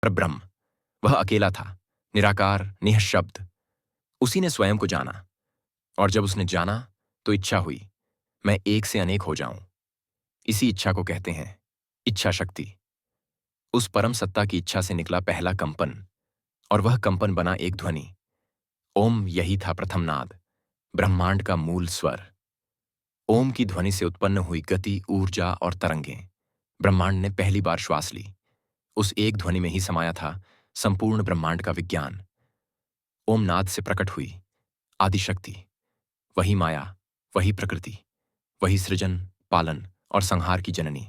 पर ब्रह्म, वह अकेला था, निराकार, निःशब्द। उसी ने स्वयं को जाना, और जब उसने जाना तो इच्छा हुई, मैं एक से अनेक हो जाऊं। इसी इच्छा को कहते हैं इच्छा शक्ति। उस परम सत्ता की इच्छा से निकला पहला कंपन, और वह कंपन बना एक ध्वनि। ओम यही था प्रथम नाद, ब्रह्मांड का मूल स्वर। ओम की ध्वनि से उत्पन्न हुई गति, ऊर्जा और तरंगें। ब्रह्मांड ने पहली बार श्वास ली। उस एक ध्वनि में ही समाया था संपूर्ण ब्रह्मांड का विज्ञान। ओम नाद से प्रकट हुई आदिशक्ति, वही माया, वही प्रकृति, वही सृजन, पालन और संहार की जननी।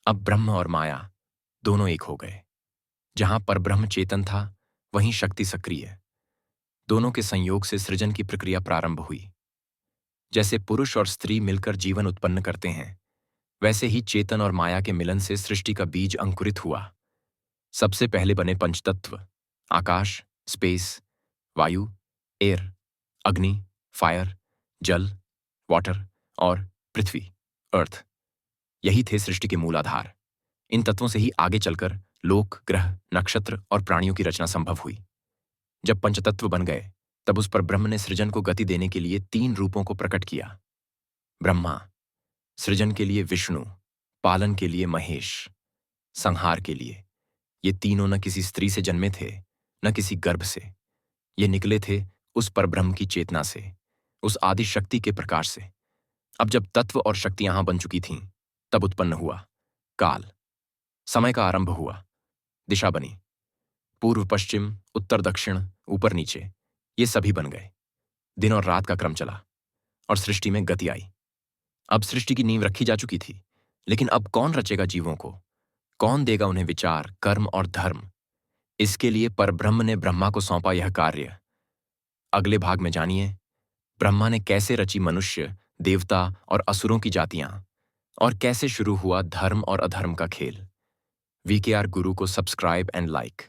अब ब्रह्म और माया दोनों एक हो गए। जहां परब्रह्म चेतन था, वहीं शक्ति सक्रिय। दोनों के संयोग से सृजन की प्रक्रिया प्रारंभ हुई। जैसे पुरुष और स्त्री मिलकर जीवन उत्पन्न करते हैं, वैसे ही चेतन और माया के मिलन से सृष्टि का बीज अंकुरित हुआ। सबसे पहले बने पंचतत्व: आकाश, स्पेस, वायु, एयर, अग्नि, फायर, जल, वाटर और पृथ्वी, अर्थ। यही थे सृष्टि के मूल आधार। इन तत्वों से ही आगे चलकर लोक, ग्रह, नक्षत्र और प्राणियों की रचना संभव हुई। जब पंचतत्व बन गए, तब उस पर ब्रह्म ने सृजन को गति देने के लिए 3 रूपों को प्रकट किया। ब्रह्मा, सृजन के लिए विष्णु, पालन के लिए महेश, संहार के लिए। ये तीनों न किसी स्त्री से जन्मे थे, न किसी गर्भ से। ये निकले थे उस परब्रह्म की चेतना से, उस आदि शक्ति के प्रकाश से। अब जब तत्व और शक्ति यहां बन चुकी थीं, तब उत्पन्न हुआ काल। समय का आरंभ हुआ, दिशा बनी। पूर्व पश्चिम, उत्तर दक्षिण, ऊपर नीचे, ये सभी बन गए। दिन और रात का क्रम चला, और सृष्टि में गति आई। अब सृष्टि की नींव रखी जा चुकी थी, लेकिन अब कौन रचेगा जीवों को? कौन देगा उन्हें विचार, कर्म और धर्म? इसके लिए परब्रह्म ने ब्रह्मा को सौंपा यह कार्य। अगले भाग में जानिए ब्रह्मा ने कैसे रची मनुष्य, देवता और असुरों की जातियां, और कैसे शुरू हुआ धर्म और अधर्म का खेल। वीकेआर गुरु को सब्सक्राइब एंड लाइक।